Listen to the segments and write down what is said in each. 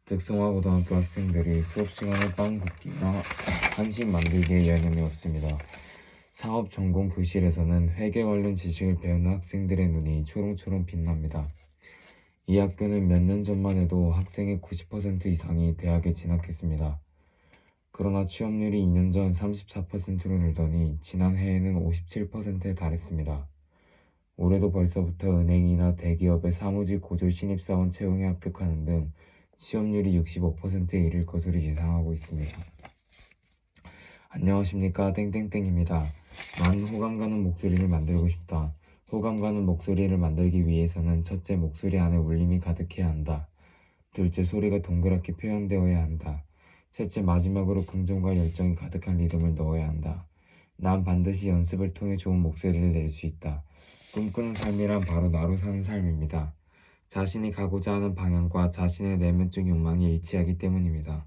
특성화고등학교 학생들이 수업 시간에 빵 굽기나 한식 만들기에 여념이 없습니다. 상업 전공 교실에서는 회계 관련 지식을 배우는 학생들의 눈이 초롱초롱 빛납니다. 이 학교는 몇 년 전만 해도 학생의 90% 이상이 대학에 진학했습니다. 그러나 취업률이 2년 전 34%로 늘더니 지난해에는 57%에 달했습니다. 올해도 벌써부터 은행이나 대기업의 사무직 고졸 신입사원 채용에 합격하는 등 취업률이 65%에 이를 것으로 예상하고 있습니다. 안녕하십니까, 땡땡땡입니다. 나는 호감 가는 목소리를 만들고 싶다. 호감 가는 목소리를 만들기 위해서는 첫째, 목소리 안에 울림이 가득해야 한다. 둘째, 소리가 동그랗게 표현되어야 한다. 셋째, 마지막으로 긍정과 열정이 가득한 리듬을 넣어야 한다. 난 반드시 연습을 통해 좋은 목소리를 낼 수 있다. 꿈꾸는 삶이란 바로 나로 사는 삶입니다. 자신이 가고자 하는 방향과 자신의 내면적 욕망이 일치하기 때문입니다.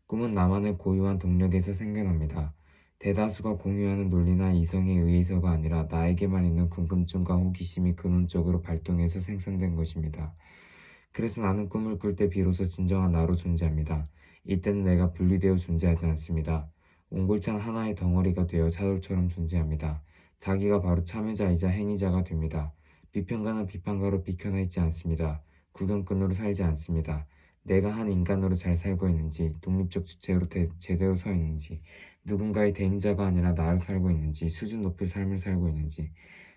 꿈은 나만의 고유한 동력에서 생겨납니다. 대다수가 공유하는 논리나 이성에 의해서가 아니라 나에게만 있는 궁금증과 호기심이 근원적으로 발동해서 생산된 것입니다. 그래서 나는 꿈을 꿀 때 비로소 진정한 나로 존재합니다. 이때는 내가 분리되어 존재하지 않습니다. 옹골찬 하나의 덩어리가 되어 사돌처럼 존재합니다. 자기가 바로 참여자이자 행위자가 됩니다. 비평가는 비판가로 비켜나 있지 않습니다. 구경꾼으로 살지 않습니다. 내가 한 인간으로 잘 살고 있는지, 독립적 주체로 제대로 서 있는지, 누군가의 대행자가 아니라 나로 살고 있는지, 수준 높은 삶을 살고 있는지,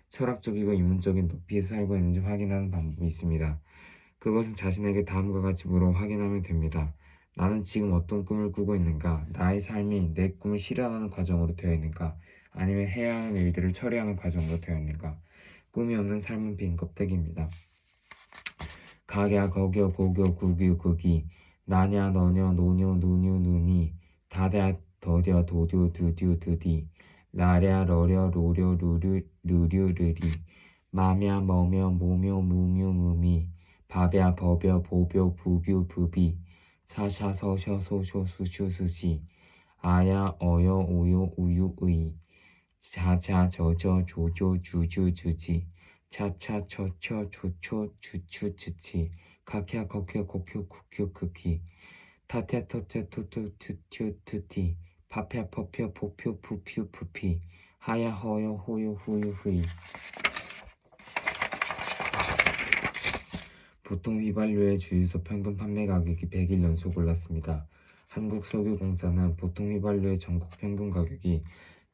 철학적이고 인문적인 높이에서 살고 있는지 확인하는 방법이 있습니다. 그것은 자신에게 다음과 같이 물어 확인하면 됩니다. 나는 지금 어떤 꿈을 꾸고 있는가? 나의 삶이 내 꿈을 실현하는 과정으로 되어 있는가? 아니면 해야 하는 일들을 처리하는 과정으로 되어 있는가? 꿈이 없는 삶은 빈 껍데기입니다. 가갸 거겨 고겨 구규 구기 나냐 너녀 노녀 누뉴 누니 다랴 더뎌 도듀 두듀 드디 라랴 러려 로려 루류 루류 르리 마며 머며 모묘 무묘 무미 바벼 버벼 보벼 부뷰 부비 사샤 서셔 소쇼 수슈 수시 아야 어여 오요 우유 의 자자 저저 조조 주주 주지 차차 처처 초초 추추 치치 카캬 커켜 코큐 쿠큐 크키 타태 터테 투투 투투 투티 파펴 퍼펴 포표 푸퓨 푸피 하야 허요 호요 후유 후이. 보통 휘발유의 주유소 평균 판매 가격이 100일 연속 올랐습니다. 한국석유공사는 보통 휘발유의 전국 평균 가격이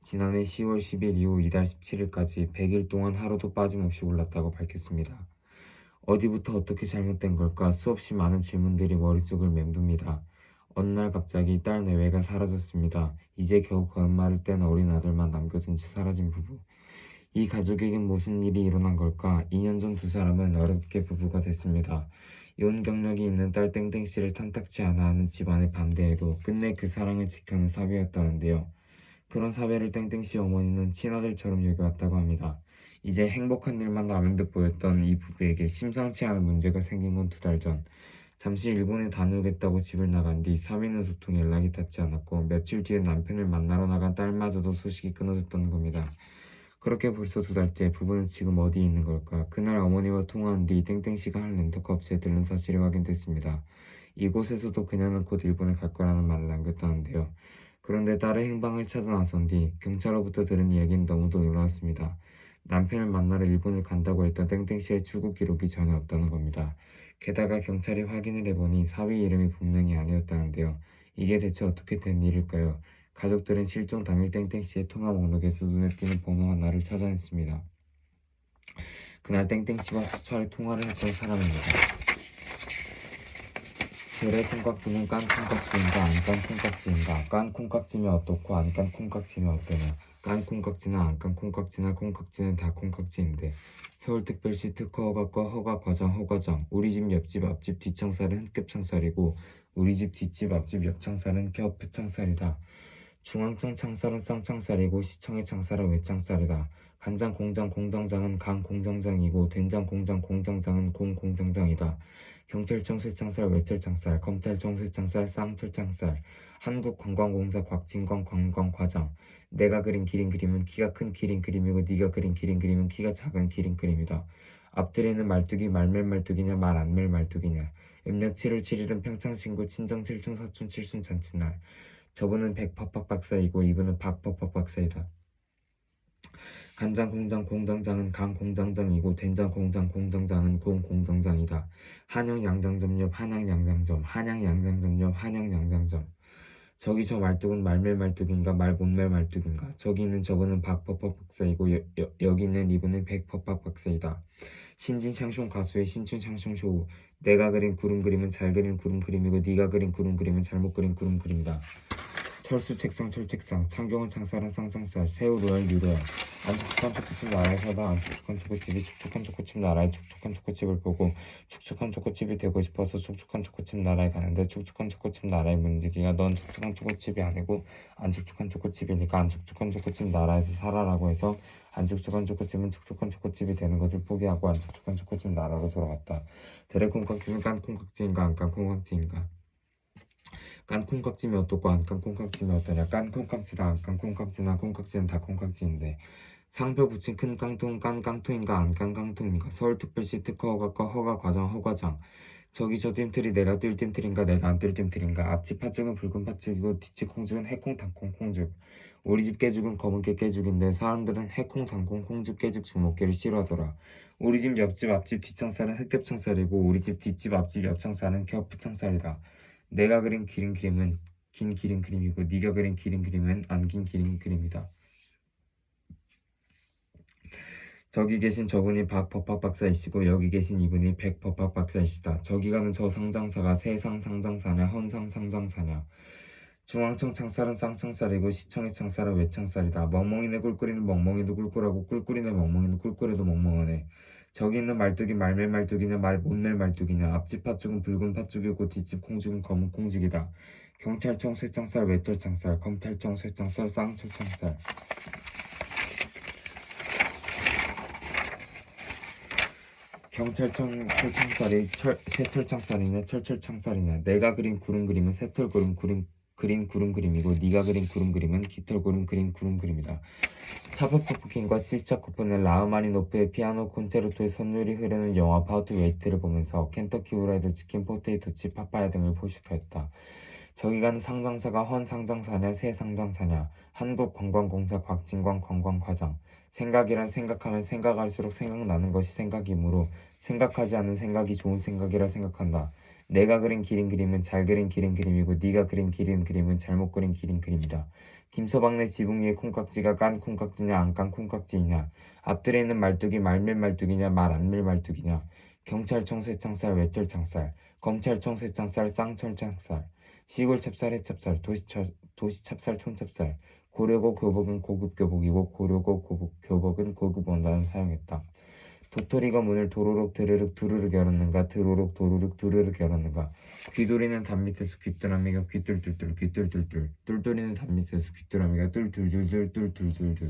지난해 10월 10일 이후 이달 17일까지 100일 동안 하루도 빠짐없이 올랐다고 밝혔습니다. 어디부터 어떻게 잘못된 걸까? 수없이 많은 질문들이 머릿속을 맴돕니다. 어느 날 갑자기 딸 내외가 사라졌습니다. 이제 겨우 걸음마를 뗀 어린 아들만 남겨둔 채 사라진 부부. 이 가족에겐 무슨 일이 일어난 걸까? 2년 전 두 사람은 어렵게 부부가 됐습니다. 이혼 경력이 있는 딸 땡땡씨를 탐탁치 않아 하는 집안의 반대에도 끝내 그 사랑을 지켜낸 사위였다는데요. 그런 사위를 땡땡씨 어머니는 친아들처럼 여겨왔다고 합니다. 이제 행복한 일만 남은 듯 보였던 이 부부에게 심상치 않은 문제가 생긴 건 2달 전. 잠시 일본에 다녀오겠다고 집을 나간 뒤 사위는 도통 연락이 닿지 않았고 며칠 뒤에 남편을 만나러 나간 딸마저도 소식이 끊어졌다는 겁니다. 그렇게 벌써 2달째 부부는 지금 어디에 있는 걸까? 그날 어머니와 통화한 뒤 땡땡씨가 한 렌터카 업체에 들른 사실이 확인됐습니다. 이곳에서도 그녀는 곧 일본에 갈 거라는 말을 남겼다는데요. 그런데 딸의 행방을 찾아 나선 뒤 경찰로부터 들은 이야기는 너무도 놀라웠습니다. 남편을 만나러 일본을 간다고 했던 땡땡씨의 출국 기록이 전혀 없다는 겁니다. 게다가 경찰이 확인을 해보니 사위 이름이 분명히 아니었다는데요. 이게 대체 어떻게 된 일일까요? 가족들은 실종 당일 땡땡씨의 통화 목록에서 눈에 띄는 번호 하나를 찾아냈습니다. 그날 땡땡씨와 수차례 통화를 했던 사람입니다. 그래, 콩깍지는 깐 콩깍지인가 안 깐 콩깍지인가? 깐 콩깍지면 어떻고 안 깐 콩깍지면 어떠냐? 깐 콩깍지나 안 깐 콩깍지나 콩깍지는 다 콩깍지인데 서울특별시 특허허가과 허가과장 허과장 우리 집 옆집 앞집 뒷창살은 흑급 창살이고 우리 집 뒷집 앞집 옆창살은 겹프 창살이다. 중앙청 창살은 쌍창살이고 시청의 창살은 외창살이다. 간장 공장 공장장은 강 공장장이고 된장 공장 공장장은 공 공장장이다. 경찰청 쇠창살 외철창살 검찰청 쇠창살 쌍철창살 한국관광공사 곽진광 관광과장 내가 그린 기린 그림은 키가 큰 기린 그림이고 네가 그린 기린 그림은 키가 작은 기린 그림이다. 앞들에는 말뚝이 말밀 말뚝이냐 말 안밀 말뚝이냐. 음력 7월 7일은 평창신고 친정 칠충 사촌 칠순 잔치날. 저분은 백퍼팍 박사이고 이분은 박퍼팍 박사이다. 간장 공장 공장장은 강 공장장이고 된장 공장 공장장은 공 공장장이다. 한양 양장점 옆 한양 양장점 한양 양장점 옆 한양 양장점. 저기 저 말뚝은 말밀 말뚝인가 말 못밀 말뚝인가. 저기 있는 저분은 박퍼팍 박사이고 여기 있는 이분은 백퍼팍 박사이다. 신진샹숑 가수의 신춘샹숑 쇼우. 내가 그린 구름 그림은 잘 그린 구름 그림이고 네가 그린 구름 그림은 잘못 그린 구름 그림이다. 철수 책상 철책상 창경은 창살은 쌍창살 새우 로얄 유로얄. 안 촉촉한 초코칩 나라에 사다 안 촉촉한 초코칩이 촉촉한 초코칩 나라에 촉촉한 초코칩을 보고 촉촉한 초코칩이 되고 싶어서 촉촉한 초코칩 나라에 가는데 촉촉한 초코칩 나라의 문지기가 넌 촉촉한 초코칩이 아니고 안 촉촉한 초코칩이니까 안 촉촉한 초코칩 나라에서 살아라고 해서 안 촉촉한 초코칩은 촉촉한 초코칩이 되는 것을 포기하고 안 촉촉한 초코칩 나라로 돌아갔다. 드래곤깍지는 깐 콩깍지인가 안 깐 콩깍지인가. 깐 콩깍지면 어떻고 안 깐 콩깍지면 어떠냐. 깐 콩깍지다 안 깐 콩깍지나 콩깍지는 다 콩깍지인데. 상표 붙인 큰 깡통 깐 깡통인가 안 깐 깡통인가. 서울특별시 특허 허가과 허가 과정 허과장. 저기 저 띰틀이 내가 뛸 띰틀인가 내가 안 뛸 띰틀인가. 앞집 팥죽은 붉은 팥죽이고 뒷집 콩죽은 해콩 당콩 콩죽. 우리 집 깨죽은 검은깨 깨죽인데 사람들은 해콩 당콩 콩죽 깨죽 주먹깨를 싫어하더라. 우리 집 옆집 앞집 뒷창살은 흑겹창살이고 우리 집 뒷집 앞집 옆창살은 겹창살이다. 내가 그린 기린 그림은 긴 기린 그림이고 네가 그린 기린 그림은 안 긴 기린 그림이다. 저기 계신 저분이 박퍼팍 박사이시고 여기 계신 이분이 백퍼팍 박사이시다. 저기 가는 저 상장사가 세상 상장사냐 헌상 상장사냐. 중앙청 창살은 쌍창살이고 시청의 창살은 외창살이다. 멍멍이네 꿀꿀이는 멍멍이도 꿀꿀하고 꿀꿀이네 멍멍이는 꿀꿀해도 멍멍하네. 저기 있는 말뚝이 말밀 말뚝이냐 말 못밀 말뚝이냐. 앞집 팥죽은 붉은 팥죽이고 뒷집 콩죽은 검은 콩죽이다. 경찰청 쇠창살 외철창살 검찰청 쇠창살 쌍철창살. 경찰청 철창살이 새철창살이냐 철철창살이냐. 내가 그린 구름 그림은 새털 구름 그린 구름 그림이고 네가 그린 구름 그림은 깃털 구름 그린 구름 그림이다. 차프포프킨과 치스차코프는 라흐마니노프의 피아노 콘체르토의 선율이 흐르는 영화 파우트 웨이트를 보면서 켄터키 후라이드 치킨 포테이토칩 파파야 등을 포식하였다. 저기 가는 상장사가 헌 상장사냐 새 상장사냐. 한국관광공사 곽진광 관광과장. 생각이란 생각하면 생각할수록 생각나는 것이 생각이므로 생각하지 않는 생각이 좋은 생각이라 생각한다. 내가 그린 기린 그림은 잘 그린 기린 그림이고 네가 그린 기린 그림은 잘못 그린 기린 그림이다. 김서방네 지붕 위에 콩깍지가 깐 콩깍지냐 안 깐 콩깍지이냐. 앞들에 있는 말뚝이 말밀 말뚝이냐 말 안밀 말뚝이냐. 경찰청 쇠창살 외철창살 검찰청 쇠창살 쌍철창살. 시골 찹쌀 해찹쌀 도시 찹쌀 촌찹쌀. 고려고 교복은 고급 교복이고 고려고 교복은 고급 원단을 사용했다. 도토리가 문을 도로록 드르륵 두르륵 열었는가 드로록 도루룩 두르륵 열었는가. 귀돌이는 단밑에서 귀뚜라미가 귀뚤뚤뚤 귀뚤뚤뚤 똘똘이는 단밑에서 귀뚜라미가 뚫둘둘둘 뚫둘둘둘.